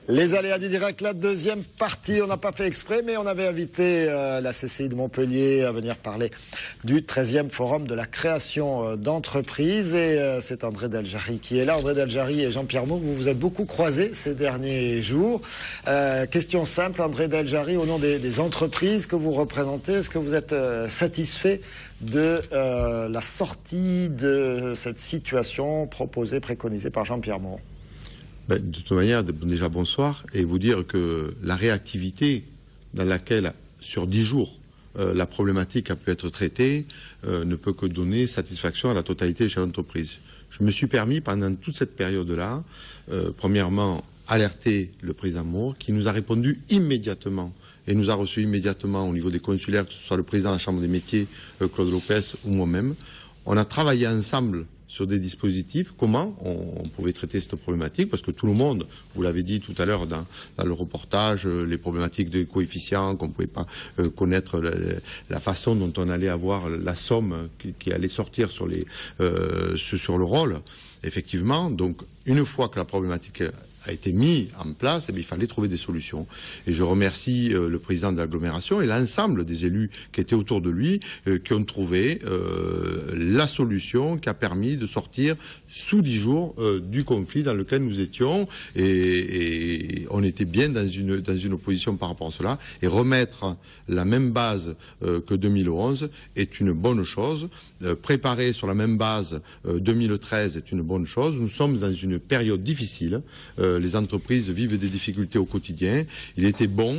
Les aléas du direct, la deuxième partie, on n'a pas fait exprès, mais on avait invité la CCI de Montpellier à venir parler du 13e forum de la création d'entreprises. Et c'est André Deljarry qui est là. André Deljarry et Jean-Pierre Mouk, vous vous êtes beaucoup croisés ces derniers jours. Question simple, André Deljarry, au nom des entreprises que vous représentez, est-ce que vous êtes satisfait de la sortie de cette situation proposée, préconisée par Jean-Pierre Mouk? De toute manière, déjà bonsoir, et vous dire que la réactivité dans laquelle, sur 10 jours, la problématique a pu être traitée, ne peut que donner satisfaction à la totalité des chefs d'entreprise. Je me suis permis, pendant toute cette période-là, premièrement, alerter le président Moore, qui nous a répondu immédiatement, et nous a reçus immédiatement au niveau des consulaires, que ce soit le président de la Chambre des métiers, Claude Lopez, ou moi-même. On a travaillé ensemble sur des dispositifs, comment on pouvait traiter cette problématique, parce que tout le monde, vous l'avez dit tout à l'heure dans le reportage, les problématiques de coefficients, qu'on ne pouvait pas connaître la façon dont on allait avoir la somme qui allait sortir sur le rôle. Effectivement, donc une fois que la problématique a été mise en place, il fallait trouver des solutions. Et je remercie le président de l'agglomération et l'ensemble des élus qui étaient autour de lui, qui ont trouvé la solution qui a permis de sortir sous 10 jours du conflit dans lequel nous étions. Et on était bien dans une opposition par rapport à cela. Et remettre la même base que 2011 est une bonne chose. Préparer sur la même base 2013 est une bonne chose. Nous sommes dans une période difficile. Les entreprises vivent des difficultés au quotidien. Il était bon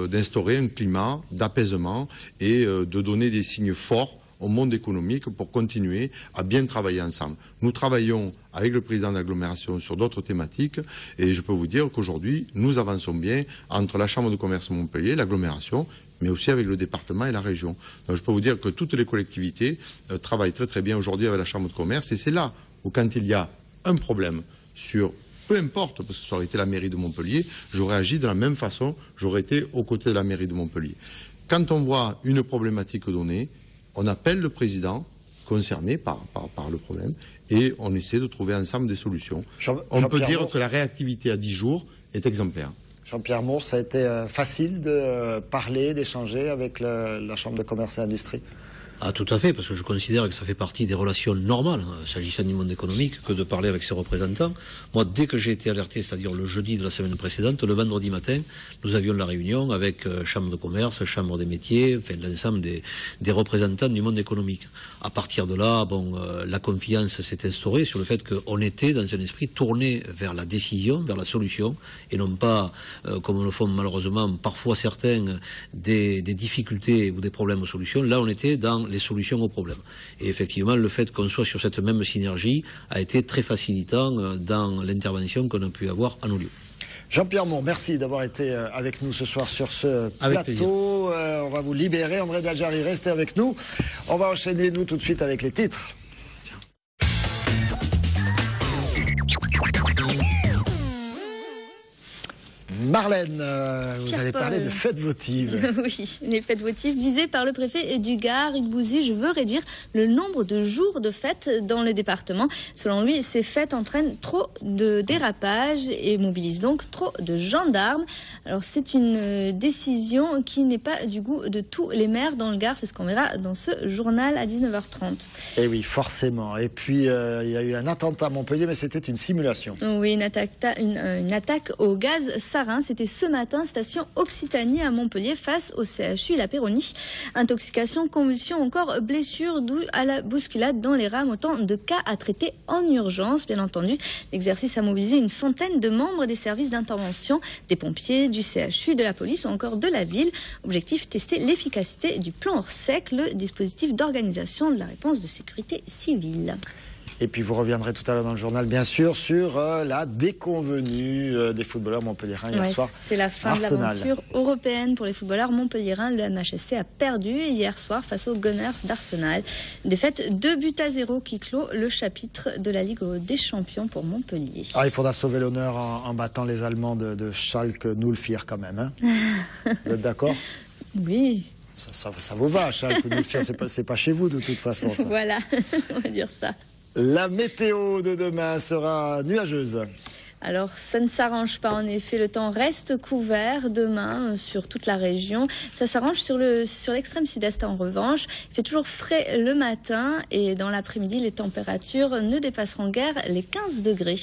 d'instaurer un climat d'apaisement et de donner des signes forts au monde économique pour continuer à bien travailler ensemble. Nous travaillons avec le président de l'agglomération sur d'autres thématiques et je peux vous dire qu'aujourd'hui, nous avançons bien entre la Chambre de commerce de Montpellier, l'agglomération, mais aussi avec le département et la région. Donc je peux vous dire que toutes les collectivités travaillent très très bien aujourd'hui avec la Chambre de commerce et c'est là où quand il y a un problème sur peu importe, parce que ça aurait été la mairie de Montpellier, j'aurais agi de la même façon, j'aurais été aux côtés de la mairie de Montpellier. Quand on voit une problématique donnée, on appelle le président concerné par le problème et on essaie de trouver ensemble des solutions. On peut dire que la réactivité à 10 jours est exemplaire. Jean-Pierre Mouk, ça a été facile de parler, d'échanger avec la Chambre de commerce et industrie? Ah, tout à fait, parce que je considère que ça fait partie des relations normales, s'agissant du monde économique, que de parler avec ses représentants. Moi, dès que j'ai été alerté, c'est-à-dire le jeudi de la semaine précédente, le vendredi matin, nous avions la réunion avec Chambre de commerce, Chambre des métiers, enfin l'ensemble des représentants du monde économique. À partir de là, la confiance s'est instaurée sur le fait qu'on était dans un esprit tourné vers la décision, vers la solution, et non pas, comme le font malheureusement parfois certains, des difficultés ou des problèmes aux solutions. Là, on était dans les solutions aux problèmes. Et effectivement, le fait qu'on soit sur cette même synergie a été très facilitant dans l'intervention qu'on a pu avoir à nos lieux. Jean-Pierre Mouk, merci d'avoir été avec nous ce soir sur ce plateau. On va vous libérer. André Deljarry, restez avec nous. On va enchaîner, nous, tout de suite avec les titres. Marlène, vous allez parler de fêtes votives. Oui, les fêtes votives visées par le préfet du Gard, Hugues Bouzy. Je veux réduire le nombre de jours de fêtes dans le département. Selon lui, ces fêtes entraînent trop de dérapages et mobilisent donc trop de gendarmes. Alors c'est une décision qui n'est pas du goût de tous les maires dans le Gard. C'est ce qu'on verra dans ce journal à 19h30. Et oui, forcément. Et puis, il y a eu un attentat à Montpellier, mais c'était une simulation. Oui, une attaque au gaz sarin. C'était ce matin, station Occitanie à Montpellier, face au CHU La Péronie. Intoxication, convulsion, encore blessure, d'où à la bousculade dans les rames. Autant de cas à traiter en urgence, bien entendu. L'exercice a mobilisé une centaine de membres des services d'intervention, des pompiers, du CHU, de la police ou encore de la ville. Objectif, tester l'efficacité du plan Orsec, le dispositif d'organisation de la réponse de sécurité civile. Et puis vous reviendrez tout à l'heure dans le journal, bien sûr, sur la déconvenue des footballeurs montpelliérains hier soir. C'est la fin de l'aventure européenne pour les footballeurs montpelliérains. Le MHSC a perdu hier soir face aux Gunners d'Arsenal. Défaite 2-0 qui clôt le chapitre de la Ligue des Champions pour Montpellier. Ah, il faudra sauver l'honneur en battant les Allemands de Schalke 04 quand même. Hein. Vous êtes d'accord? Oui. Ça vous va, Schalke 04, c'est pas chez vous de toute façon. Ça. Voilà, on va dire ça. La météo de demain sera nuageuse. Alors ça ne s'arrange pas en effet, le temps reste couvert demain sur toute la région. Ça s'arrange sur l'extrême sud-est en revanche. Il fait toujours frais le matin et dans l'après-midi, les températures ne dépasseront guère les 15 degrés.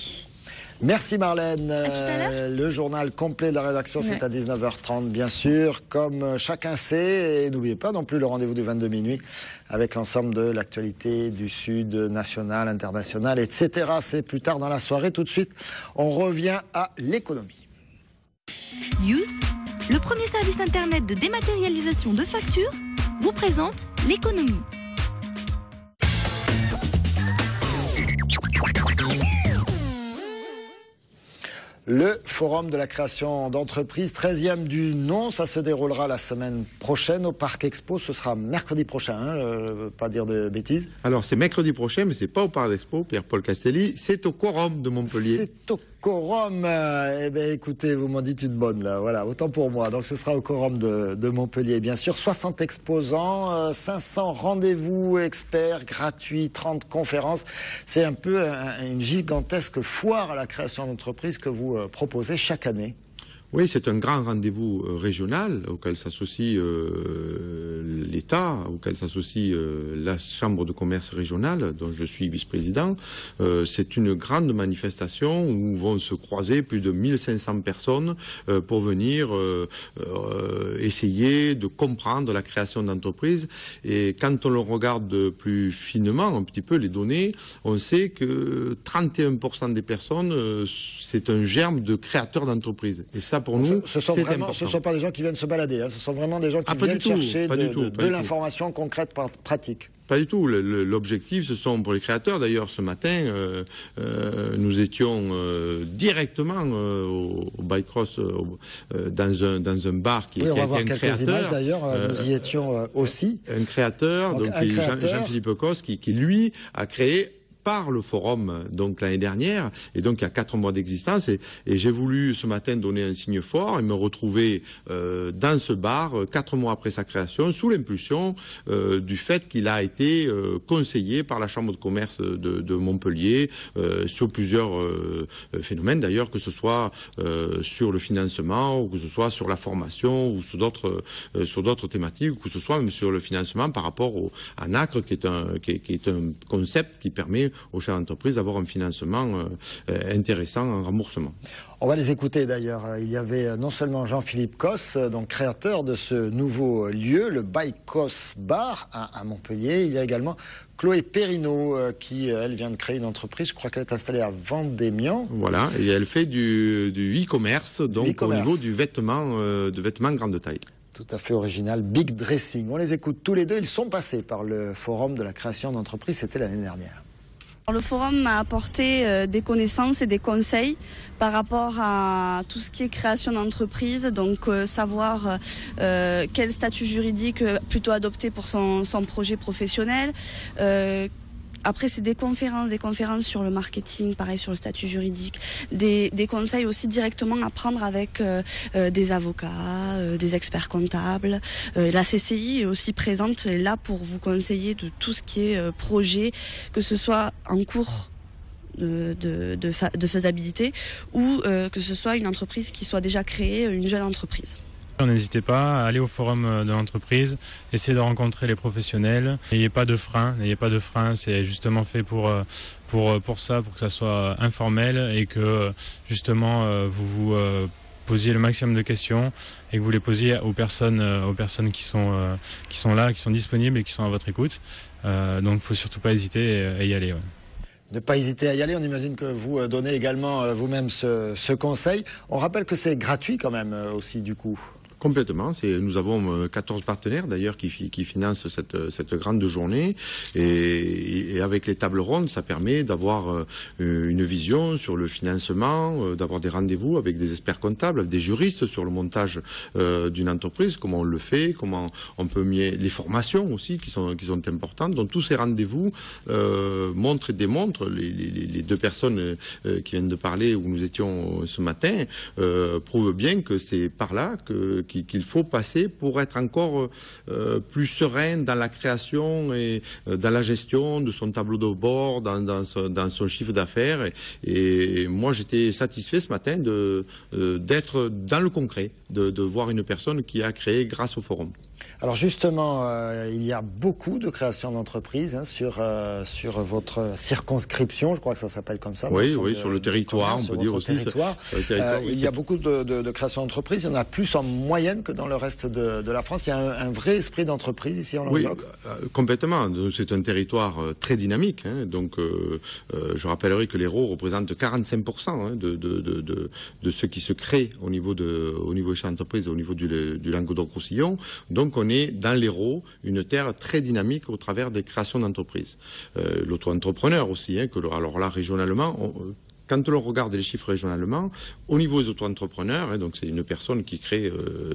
Merci Marlène. À tout à l'heure. Le journal complet de la rédaction, c'est à 19h30, bien sûr, comme chacun sait. Et n'oubliez pas non plus le rendez-vous du 22 minuit avec l'ensemble de l'actualité du Sud, national, international, etc. C'est plus tard dans la soirée. Tout de suite, on revient à l'économie. Youth, le premier service internet de dématérialisation de factures, vous présente l'économie. Le forum de la création d'entreprises, 13e du nom, ça se déroulera la semaine prochaine au Parc Expo. Ce sera mercredi prochain, pas dire de bêtises. Alors c'est mercredi prochain, mais c'est pas au Parc Expo, Pierre-Paul Castelli, c'est au Quorum de Montpellier. C'est au Quorum. Eh bien, écoutez, vous m'en dites une bonne, là. Voilà, autant pour moi. Donc, ce sera au Quorum de Montpellier. Bien sûr, 60 exposants, 500 rendez-vous experts gratuits, 30 conférences. C'est un peu une gigantesque foire à la création d'entreprise que vous proposez chaque année. Oui, c'est un grand rendez-vous régional auquel s'associe l'État, auquel s'associe la Chambre de commerce régionale, dont je suis vice-président. C'est une grande manifestation où vont se croiser plus de 1500 personnes pour venir essayer de comprendre la création d'entreprises. Et quand on le regarde plus finement, un petit peu les données, on sait que 31% des personnes, c'est un germe de créateurs d'entreprises. Et ça, pour nous, ce sont pas des gens qui viennent se balader, hein. Ce sont vraiment des gens qui viennent chercher de l'information concrète, pratique. Pas du tout. L'objectif, ce sont pour les créateurs. D'ailleurs, ce matin, nous étions directement au Bycross dans un bar qui on va a voir été un quelques créateur. Images d'ailleurs. Nous y étions aussi. Un créateur, donc Jean-Philippe Cos, qui lui a créé par le forum donc l'année dernière, et donc il y a 4 mois d'existence, et j'ai voulu ce matin donner un signe fort et me retrouver dans ce bar 4 mois après sa création, sous l'impulsion du fait qu'il a été conseillé par la Chambre de commerce de Montpellier sur plusieurs phénomènes d'ailleurs, que ce soit sur le financement, ou que ce soit sur la formation, ou sur d'autres thématiques, ou que ce soit même sur le financement par rapport à NACRE, qui est un concept qui permet aux chefs d'entreprise d'avoir un financement intéressant en remboursement. On va les écouter d'ailleurs. Il y avait non seulement Jean-Philippe Cos, donc créateur de ce nouveau lieu, le Bycross Bar à Montpellier. Il y a également Chloé Perrineau qui, elle, vient de créer une entreprise. Je crois qu'elle est installée à Vendémian. Voilà, et elle fait du e-commerce, donc au niveau du vêtement grande taille. Tout à fait original, Big Dressing. On les écoute tous les deux. Ils sont passés par le forum de la création d'entreprise. C'était l'année dernière. Le forum m'a apporté des connaissances et des conseils par rapport à tout ce qui est création d'entreprise, donc savoir quel statut juridique plutôt adopter pour son projet professionnel. Après, c'est des conférences sur le marketing, pareil sur le statut juridique, des conseils aussi directement à prendre avec des avocats, des experts comptables. La CCI est aussi présente là pour vous conseiller de tout ce qui est projet, que ce soit en cours de faisabilité ou que ce soit une entreprise qui soit déjà créée, une jeune entreprise. N'hésitez pas à aller au forum de l'entreprise, essayez de rencontrer les professionnels. N'ayez pas de frein, c'est justement fait pour ça, pour que ça soit informel et que justement vous posiez le maximum de questions et que vous les posiez aux personnes qui sont là, qui sont disponibles et qui sont à votre écoute. Donc il ne faut surtout pas hésiter et y aller. Ouais. Ne pas hésiter à y aller. On imagine que vous donnez également vous-même ce conseil. On rappelle que c'est gratuit quand même aussi du coup. Complètement. Nous avons 14 partenaires d'ailleurs qui financent cette grande journée, et avec les tables rondes, ça permet d'avoir une vision sur le financement, d'avoir des rendez-vous avec des experts comptables, avec des juristes sur le montage d'une entreprise, comment on le fait, comment on peut les formations aussi qui sont importantes. Donc tous ces rendez-vous montrent et démontrent, les deux personnes qui viennent de parler où nous étions ce matin prouvent bien que c'est par là qu'il faut passer pour être encore plus serein dans la création et dans la gestion de son tableau de bord, dans son chiffre d'affaires. Et moi, j'étais satisfait ce matin d'être dans le concret, de voir une personne qui a créé grâce au forum. Alors justement, il y a beaucoup de créations d'entreprises sur votre circonscription, je crois que ça s'appelle comme ça. Oui, sur le territoire, on peut dire aussi. Il y a beaucoup de créations d'entreprises, il y en a plus en moyenne que dans le reste de la France. Il y a un vrai esprit d'entreprise ici en Languedoc. Oui, complètement. C'est un territoire très dynamique. Donc, je rappellerai que l'Hérault représente 45% de ce qui se crée au niveau des chefs d'entreprise, au niveau du Languedoc-Roussillon. Donc, on est dans l'Hérault, une terre très dynamique au travers des créations d'entreprises. L'auto-entrepreneur aussi, alors là, régionalement, quand on regarde les chiffres régionalement, au niveau des auto-entrepreneurs, donc c'est une personne qui crée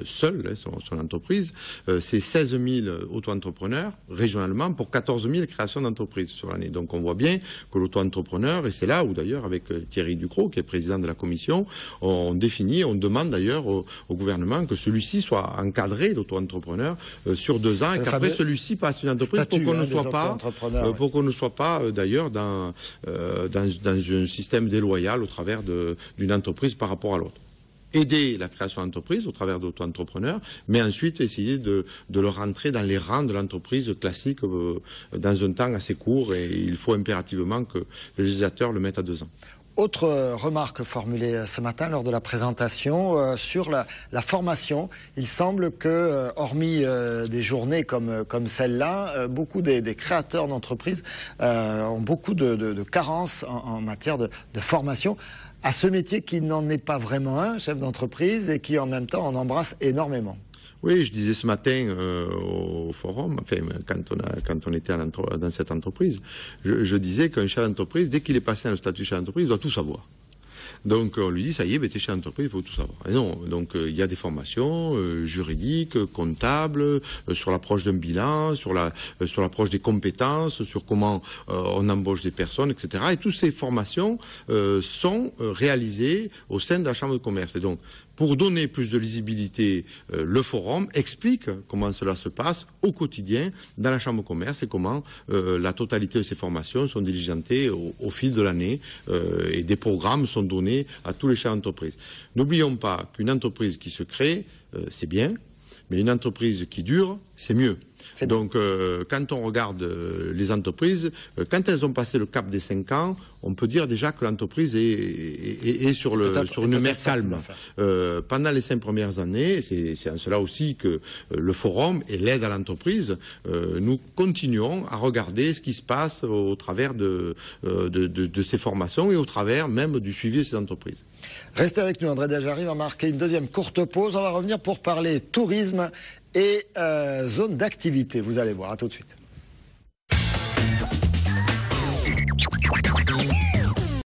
seule son entreprise, c'est 16 000 auto-entrepreneurs régionalement pour 14 000 créations d'entreprises sur l'année. Donc on voit bien que l'auto-entrepreneur, et c'est là où d'ailleurs avec Thierry Ducrot, qui est président de la commission, on demande d'ailleurs au gouvernement que celui-ci soit encadré d'auto-entrepreneur sur 2 ans et qu'après celui-ci passe une entreprise pour qu'on ne soit pas d'ailleurs dans un système déloyal au travers d'une entreprise par rapport à l'autre. Aider la création d'entreprise au travers d'auto-entrepreneurs, mais ensuite essayer de le rentrer dans les rangs de l'entreprise classique dans un temps assez court, et il faut impérativement que le législateur le mette à 2 ans. Autre remarque formulée ce matin lors de la présentation sur la formation. Il semble que, hormis des journées comme celle-là, beaucoup des créateurs d'entreprises ont beaucoup de carences en matière de formation à ce métier qui n'en est pas vraiment un, chef d'entreprise, et qui en même temps en embrasse énormément. Oui, je disais ce matin au forum, quand on était dans cette entreprise, je disais qu'un chef d'entreprise, dès qu'il est passé dans le statut chef d'entreprise, il doit tout savoir. Donc on lui dit, ça y est, t'es chef d'entreprise, il faut tout savoir. Et non, donc il y a des formations juridiques, comptables, sur l'approche d'un bilan, sur l'approche des compétences, sur comment on embauche des personnes, etc. Et toutes ces formations sont réalisées au sein de la Chambre de commerce. Et donc, pour donner plus de lisibilité, le forum explique comment cela se passe au quotidien dans la Chambre de commerce et comment la totalité de ces formations sont diligentées au fil de l'année et des programmes sont donnés à tous les chefs d'entreprise. N'oublions pas qu'une entreprise qui se crée, c'est bien, mais une entreprise qui dure, c'est mieux. Donc, quand on regarde les entreprises, quand elles ont passé le cap des 5 ans, on peut dire déjà que l'entreprise est sur une mer calme. Pendant les 5 premières années, c'est en cela aussi que le forum et l'aide à l'entreprise, nous continuons à regarder ce qui se passe au travers de ces formations et au travers même du suivi de ces entreprises. Restez avec nous, André Dajari va marquer une deuxième courte pause. On va revenir pour parler tourisme et zone d'activité. Vous allez voir, à tout de suite.